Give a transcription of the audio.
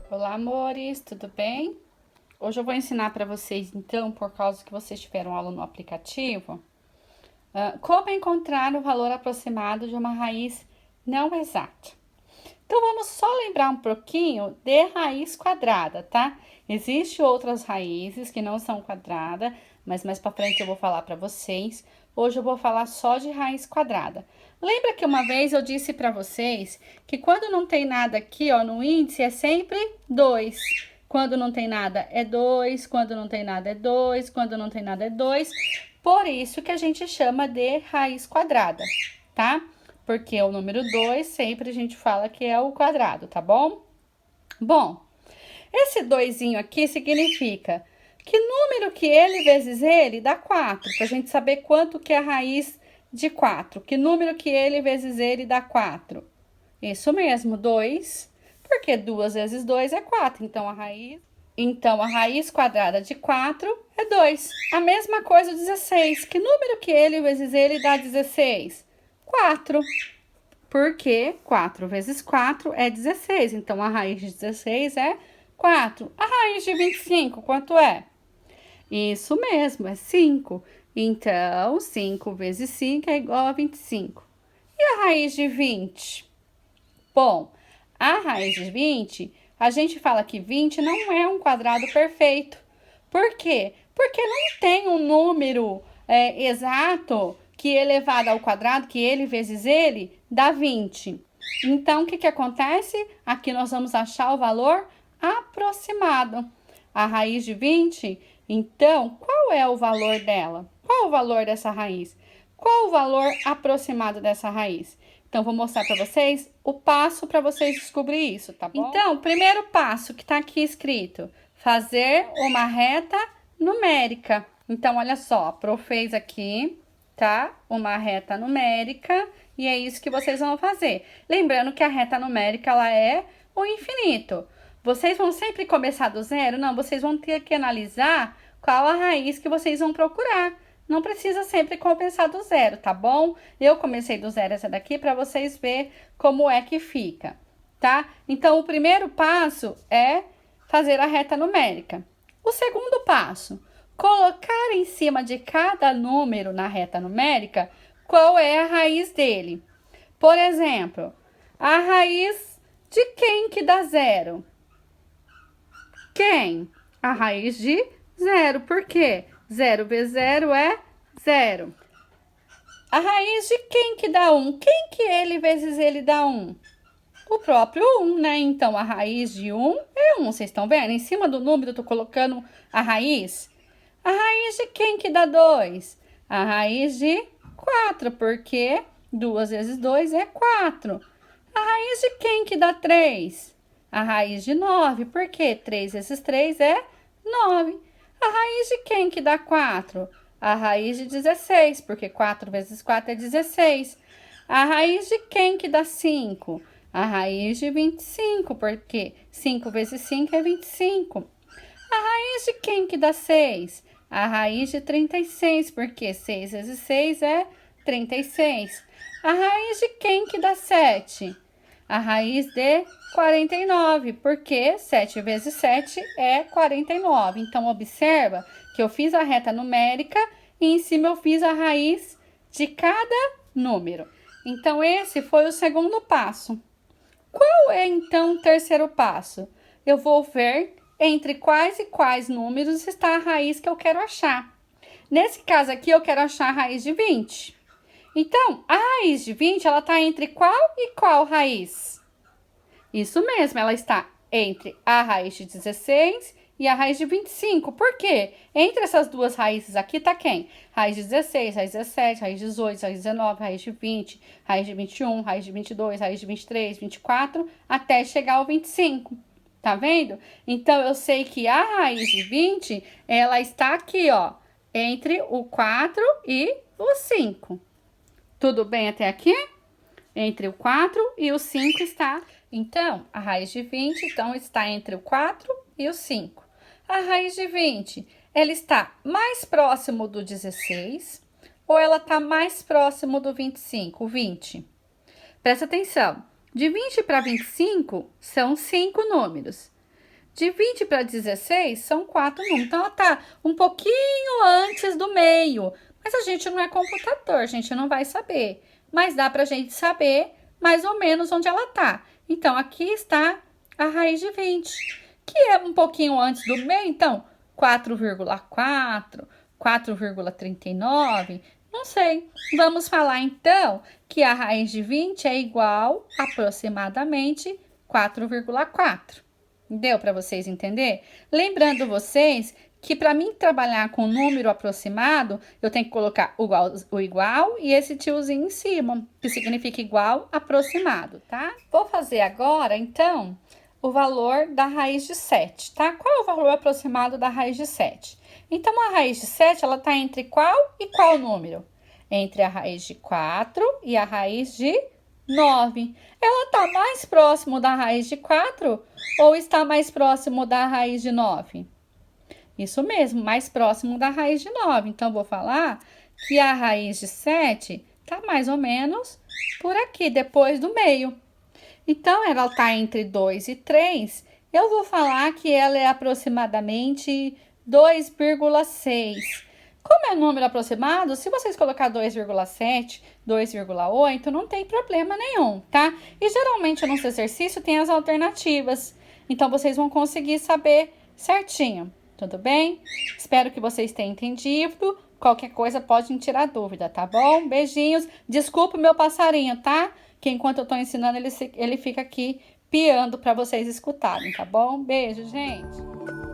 Olá, amores, tudo bem? Hoje eu vou ensinar para vocês, então, por causa que vocês tiveram aula no aplicativo, como encontrar o valor aproximado de uma raiz não exata. Então, vamos só lembrar um pouquinho de raiz quadrada, tá? Existem outras raízes que não são quadrada, mas mais para frente eu vou falar para vocês. Hoje eu vou falar só de raiz quadrada. Lembra que uma vez eu disse para vocês que quando não tem nada aqui, ó, no índice é sempre 2. Quando não tem nada é 2, quando não tem nada é 2, quando não tem nada é 2. Por isso que a gente chama de raiz quadrada, tá? Porque o número 2 sempre a gente fala que é o quadrado, tá bom? Bom, esse doisinho aqui significa que número que ele vezes ele dá 4, pra gente saber quanto que é a raiz de 4. Que número que ele vezes ele dá 4? Isso mesmo, 2, porque 2 vezes 2 é 4, então a raiz quadrada de 4 é 2. A mesma coisa o 16. Que número que ele vezes ele dá 16? 4. Porque 4 vezes 4 é 16. Então, a raiz de 16 é 4. A raiz de 25, quanto é? Isso mesmo, é 5. Então, 5 vezes 5 é igual a 25. E a raiz de 20? Bom, a raiz de 20, a gente fala que 20 não é um quadrado perfeito. Por quê? Porque não tem um número exato que elevado ao quadrado, que ele vezes ele, dá 20. Então, o que acontece? Aqui nós vamos achar o valor aproximado. A raiz de 20, então, qual é o valor dela? Qual o valor dessa raiz? Qual o valor aproximado dessa raiz? Então, vou mostrar para vocês o passo para vocês descobrir isso, tá bom? Então, o primeiro passo que tá aqui escrito, fazer uma reta numérica. Então, olha só, a Pro fez aqui, tá? Uma reta numérica e é isso que vocês vão fazer. Lembrando que a reta numérica, ela é o infinito. Vocês vão sempre começar do zero? Não, vocês vão ter que analisar qual a raiz que vocês vão procurar. Não precisa sempre começar do zero, tá bom? Eu comecei do zero essa daqui para vocês verem como é que fica, tá? Então, o primeiro passo é fazer a reta numérica. O segundo passo, colocar em cima de cada número na reta numérica qual é a raiz dele. Por exemplo, a raiz de quem que dá zero? Quem? A raiz de zero. Por quê? 0 vezes 0 é 0. A raiz de quem que dá 1? Quem que ele vezes ele dá 1? O próprio 1, né? Então, a raiz de 1 é 1. Vocês estão vendo? Em cima do número, eu tô colocando a raiz. A raiz de quem que dá 2? A raiz de 4, porque 2 vezes 2 é 4. A raiz de quem que dá 3? A raiz de 9, porque 3 vezes 3 é 9. A raiz de quem que dá 4? A raiz de 16, porque 4 vezes 4 é 16. A raiz de quem que dá 5? A raiz de 25, porque 5 vezes 5 é 25. A raiz de quem que dá 6? A raiz de 36, porque 6 vezes 6 é 36. A raiz de quem que dá 7? A raiz de 49, porque 7 vezes 7 é 49. Então, observa que eu fiz a reta numérica e em cima eu fiz a raiz de cada número. Então, esse foi o segundo passo. Qual é, então, o terceiro passo? Eu vou ver entre quais e quais números está a raiz que eu quero achar. Nesse caso aqui, eu quero achar a raiz de 20. Então, a raiz de 20, ela está entre qual e qual raiz? Isso mesmo, ela está entre a raiz de 16 e a raiz de 25. Por quê? Entre essas duas raízes aqui tá quem? Raiz de 16, raiz de 17, raiz de 18, raiz de 19, raiz de 20, raiz de 21, raiz de 22, raiz de 23, 24, até chegar ao 25. Tá vendo? Então, eu sei que a raiz de 20, ela está aqui, ó, entre o 4 e o 5. Tudo bem até aqui? Entre o 4 e o 5 está. Então, a raiz de 20, então, está entre o 4 e o 5. A raiz de 20, ela está mais próximo do 16 ou ela está mais próximo do 25, o 20? Presta atenção. De 20 para 25 são 5 números. De 20 para 16 são 4 números. Então, ela tá um pouquinho antes do meio. Mas a gente não é computador, a gente não vai saber. Mas dá pra gente saber mais ou menos onde ela tá. Então, aqui está a raiz de 20, que é um pouquinho antes do meio. Então, 4,4, 4,39, não sei. Vamos falar, então, que a raiz de 20 é igual aproximadamente 4,4. Deu para vocês entender? Lembrando vocês que para mim trabalhar com número aproximado, eu tenho que colocar o igual e esse tiozinho em cima, que significa igual aproximado, tá? Vou fazer agora, então, o valor da raiz de 7, tá? Qual é o valor aproximado da raiz de 7? Então, a raiz de 7, ela tá entre qual e qual número? Entre a raiz de 4 e a raiz de 9. Ela está mais próximo da raiz de 4 ou está mais próximo da raiz de 9? Isso mesmo, mais próximo da raiz de 9. Então, vou falar que a raiz de 7 está mais ou menos por aqui, depois do meio. Então, ela está entre 2 e 3. Eu vou falar que ela é aproximadamente 2,6. Como é número aproximado, se vocês colocar 2,7, 2,8, não tem problema nenhum, tá? E geralmente no seu exercício tem as alternativas. Então, vocês vão conseguir saber certinho, tudo bem? Espero que vocês tenham entendido. Qualquer coisa pode tirar dúvida, tá bom? Beijinhos. Desculpa o meu passarinho, tá? Que enquanto eu tô ensinando, ele fica aqui piando para vocês escutarem, tá bom? Beijo, gente.